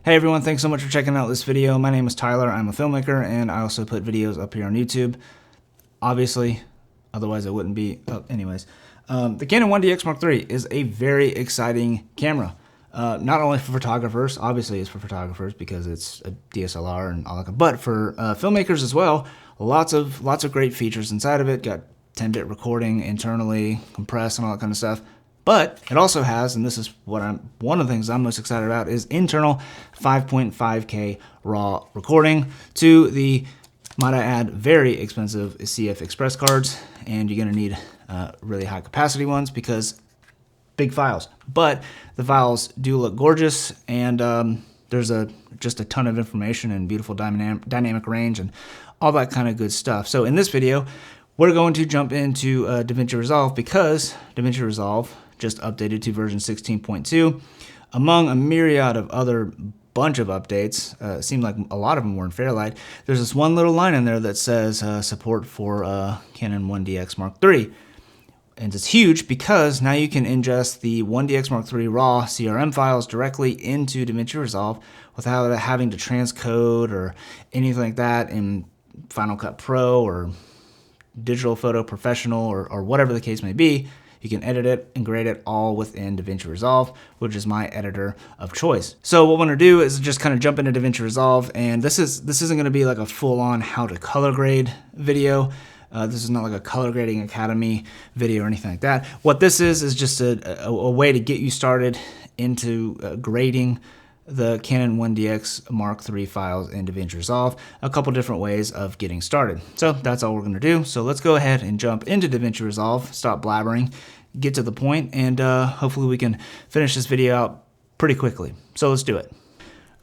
Hey everyone, thanks so much for checking out this video. My name is Tyler, I'm a filmmaker, and I also put videos up here on YouTube. Obviously, otherwise it wouldn't be. The Canon 1DX Mark III is a very exciting camera. Not only for photographers, obviously it's for photographers because it's a DSLR and all that, but for filmmakers as well. Lots of great features inside of it. Got 10-bit recording internally, compressed and all that kind of stuff. But it also has, and this is one of the things I'm most excited about, is internal 5.5K RAW recording to the, might I add, very expensive CF Express cards. And you're gonna need really high capacity ones because big files. But the files do look gorgeous, and there's just a ton of information and beautiful dynamic range and all that kind of good stuff. So in this video, we're going to jump into DaVinci Resolve because DaVinci Resolve just updated to version 16.2, among a myriad of other bunch of updates. It seemed like a lot of them were in Fairlight. There's this one little line in there that says support for Canon 1DX Mark III. And it's huge because now you can ingest the 1DX Mark III RAW CRM files directly into DaVinci Resolve without having to transcode or anything like that in Final Cut Pro or Digital Photo Professional or whatever the case may be. You can edit it and grade it all within DaVinci Resolve, which is my editor of choice. So what we're gonna do is just kind of jump into DaVinci Resolve, and this isn't gonna be like a full-on how to color grade video. This is not like a color grading academy video or anything like that. What this is just a way to get you started into grading the Canon 1DX Mark III files in DaVinci Resolve, a couple different ways of getting started. So that's all we're gonna do. So let's go ahead and jump into DaVinci Resolve, stop blabbering, get to the point, and hopefully we can finish this video out pretty quickly. So let's do it.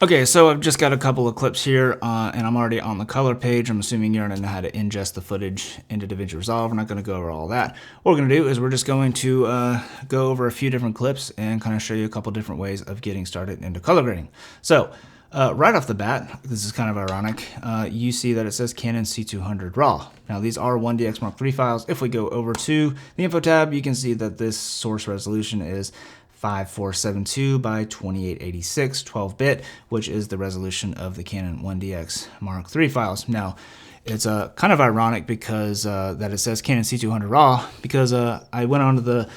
Okay, so I've just got a couple of clips here, and I'm already on the color page. I'm assuming you're gonna know how to ingest the footage into DaVinci Resolve. We're not gonna go over all that. What we're gonna do is we're just going to go over a few different clips and kind of show you a couple different ways of getting started into color grading. So right off the bat, this is kind of ironic, you see that it says Canon C200 RAW. Now these are 1DX Mark III files. If we go over to the info tab, you can see that this source resolution is 5472 by 2886 12-bit, which is the resolution of the Canon 1DX Mark III files. Now, it's kind of ironic because that it says Canon C200 RAW, because I went onto the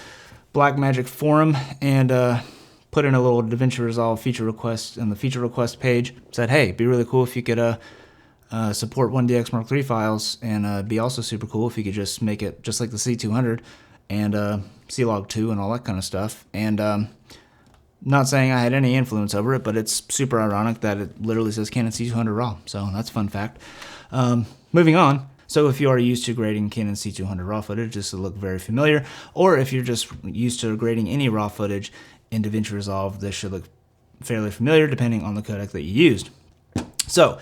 Blackmagic forum and put in a little DaVinci Resolve feature request in the feature request page. Said, hey, it'd be really cool if you could support 1DX Mark III files, and be also super cool if you could just make it just like the C200 and C-Log 2 and all that kind of stuff. And not saying I had any influence over it, but it's super ironic that it literally says Canon C200 RAW. So that's a fun fact. Moving on. So if you are used to grading Canon C200 RAW footage, this will look very familiar. Or if you're just used to grading any RAW footage in DaVinci Resolve, this should look fairly familiar depending on the codec that you used. So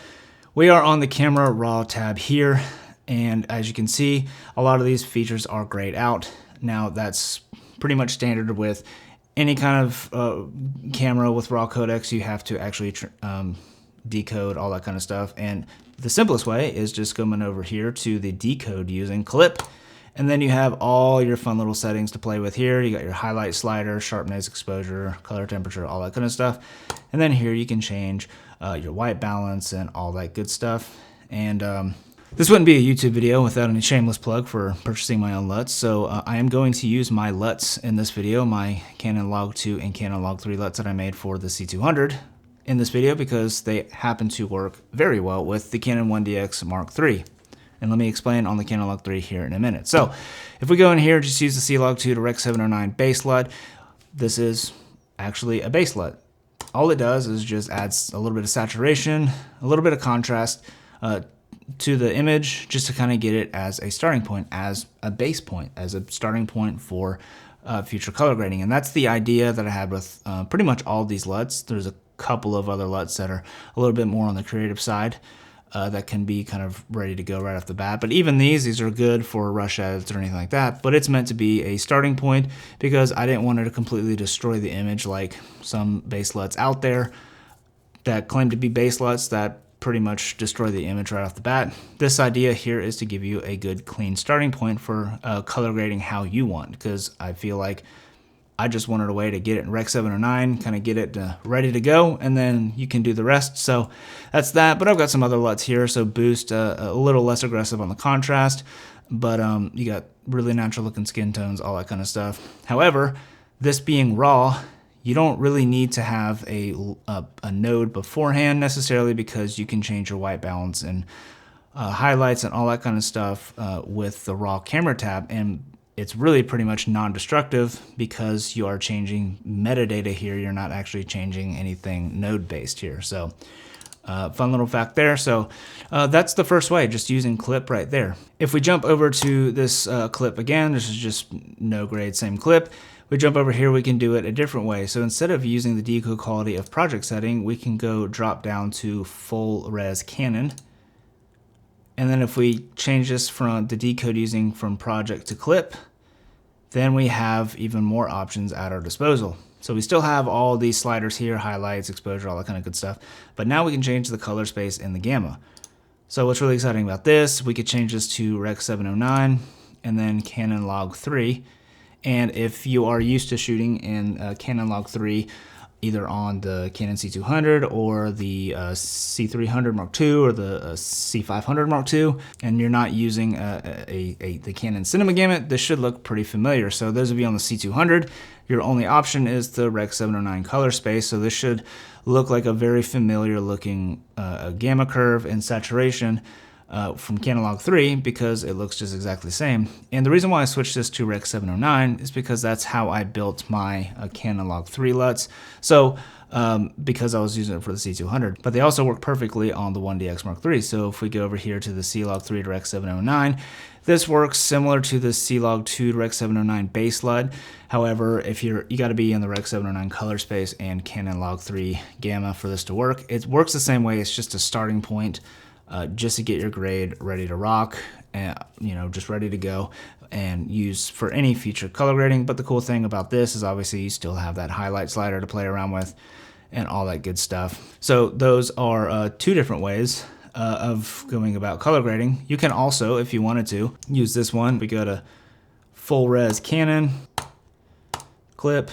we are on the camera RAW tab here. And as you can see, a lot of these features are grayed out. Now that's pretty much standard with any kind of camera with RAW codecs. You have to actually decode all that kind of stuff. And the simplest way is just coming over here to the decode using clip. And then you have all your fun little settings to play with here. You got your highlight slider, sharpness, exposure, color temperature, all that kind of stuff. And then here you can change your white balance and all that good stuff. And this wouldn't be a YouTube video without any shameless plug for purchasing my own LUTs, so I am going to use my LUTs in this video, my Canon Log 2 and Canon Log 3 LUTs that I made for the C200 in this video because they happen to work very well with the Canon 1DX Mark III. And let me explain on the Canon Log 3 here in a minute. So if we go in here, just use the C-Log 2 to Rec 709 base LUT. This is actually a base LUT. All it does is just adds a little bit of saturation, a little bit of contrast, to the image just to kind of get it as a starting point, as a base point, as a starting point for future color grading. And that's the idea that I had with pretty much all of these LUTs. There's a couple of other LUTs that are a little bit more on the creative side that can be kind of ready to go right off the bat. But even these are good for rush edits or anything like that. But it's meant to be a starting point because I didn't want it to completely destroy the image like some base LUTs out there that claim to be base LUTs that pretty much destroy the image right off the bat. This idea here is to give you a good clean starting point for color grading how you want, because I feel like I just wanted a way to get it in Rec 709, kind of get it ready to go, and then you can do the rest. So that's that, but I've got some other LUTs here. So boost, a little less aggressive on the contrast, but you got really natural looking skin tones, all that kind of stuff. However, this being RAW, you don't really need to have a node beforehand necessarily, because you can change your white balance and highlights and all that kind of stuff with the RAW camera tab, and it's really pretty much non-destructive because you are changing metadata here. You're not actually changing anything node based here. So fun little fact there. So that's the first way, just using clip right there. If we jump over to this clip again, this is just no grade, same clip. We jump over here, we can do it a different way. So instead of using the decode quality of project setting, we can go drop down to full res canon. And then if we change this from the decode using from project to clip, then we have even more options at our disposal. So we still have all these sliders here, highlights, exposure, all that kind of good stuff. But now we can change the color space in the gamma. So what's really exciting about this, we could change this to Rec 709 and then Canon Log 3. And if you are used to shooting in Canon Log 3, either on the Canon C200 or the C300 Mark II or the C500 Mark II, and you're not using the Canon Cinema Gamut, this should look pretty familiar. So those of you on the C200, your only option is the Rec 709 color space. So this should look like a very familiar looking gamma curve and saturation from Canon Log 3, because it looks just exactly the same. And the reason why I switched this to Rec 709 is because that's how I built my Canon Log 3 LUTs. So because I was using it for the C200, but they also work perfectly on the 1DX Mark III. So if we go over here to the C Log 3 to Rec 709, this works similar to the C Log 2 to Rec 709 base LUT. However, if you got to be in the Rec 709 color space and Canon Log 3 gamma for this to work. It works the same way. It's just a starting point. Just to get your grade ready to rock, and just ready to go and use for any future color grading. But the cool thing about this is obviously you still have that highlight slider to play around with and all that good stuff. So those are two different ways of going about color grading. You can also, if you wanted to, use this one. We go to full res Canon, clip,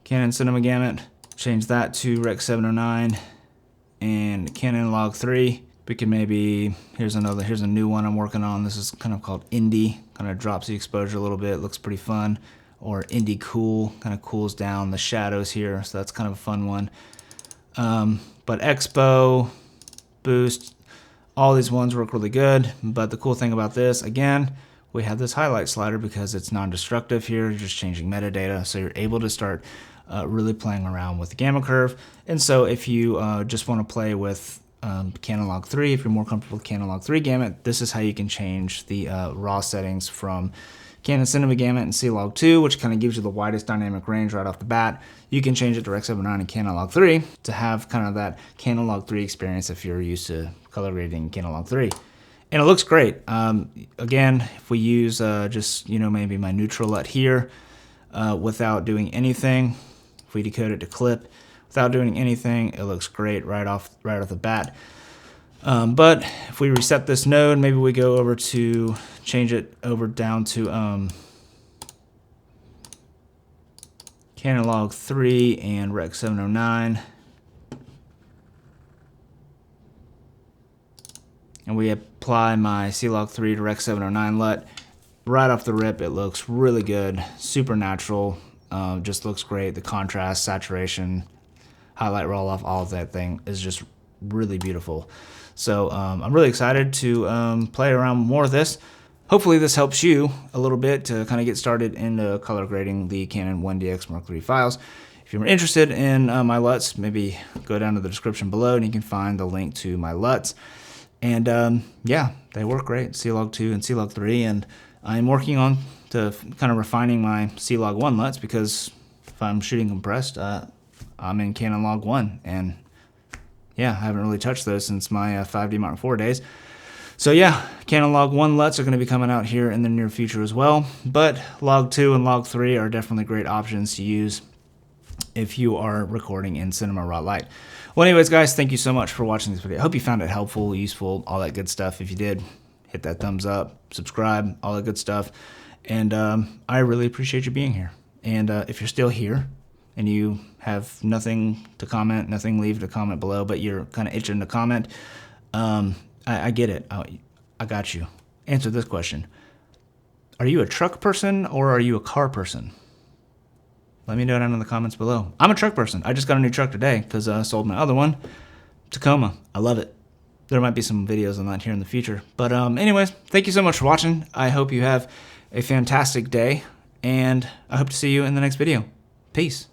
Canon Cinema Gamut, change that to Rec 709 and Canon Log 3. We can maybe, here's a new one I'm working on. This is kind of called Indie, kind of drops the exposure a little bit, looks pretty fun. Or Indie Cool, kind of cools down the shadows here, so that's kind of a fun one. But Expo, Boost, all these ones work really good. But the cool thing about this, again, we have this highlight slider because it's non-destructive here, you're just changing metadata, so you're able to start really playing around with the gamma curve. And so if you just want to play with Canon Log 3, if you're more comfortable with Canon Log 3 gamut, this is how you can change the RAW settings from Canon Cinema Gamut and C Log 2, which kind of gives you the widest dynamic range right off the bat. You can change it to Rec 709 and Canon Log 3 to have kind of that Canon Log 3 experience if you're used to color grading Canon Log 3. And it looks great. Again, if we use just maybe my neutral LUT here without doing anything, if we decode it to clip, without doing anything, it looks great right off the bat. But if we reset this node, maybe we go over to change it over down to Canon Log 3 and Rec 709. And we apply my C Log 3 to Rec 709 LUT. Right off the rip, it looks really good, super natural, just looks great. The contrast, saturation, highlight roll off, all of that thing is just really beautiful. So I'm really excited to play around more with this. Hopefully this helps you a little bit to kind of get started into color grading the Canon 1DX Mark III files. If you're interested in my LUTs, maybe go down to the description below and you can find the link to my LUTs. And yeah, they work great, C Log 2 and C Log 3, and I'm working on to kind of refining my C Log 1 LUTs, because if I'm shooting compressed, I'm in Canon Log 1, and yeah, I haven't really touched those since my 5D Mark IV days. So yeah, Canon Log 1 LUTs are going to be coming out here in the near future as well, but Log 2 and Log 3 are definitely great options to use if you are recording in Cinema Raw Light. Well, anyways, guys, thank you so much for watching this video. I hope you found it helpful, useful, all that good stuff. If you did, hit that thumbs up, subscribe, all that good stuff. And I really appreciate you being here. And if you're still here and you have nothing to comment, leave a comment below, but you're kind of itching to comment, I get it. I got you. Answer this question. Are you a truck person or are you a car person? Let me know down in the comments below. I'm a truck person. I just got a new truck today because I sold my other one, Tacoma. I love it. There might be some videos on that here in the future. But anyways, thank you so much for watching. I hope you have a fantastic day, and I hope to see you in the next video. Peace.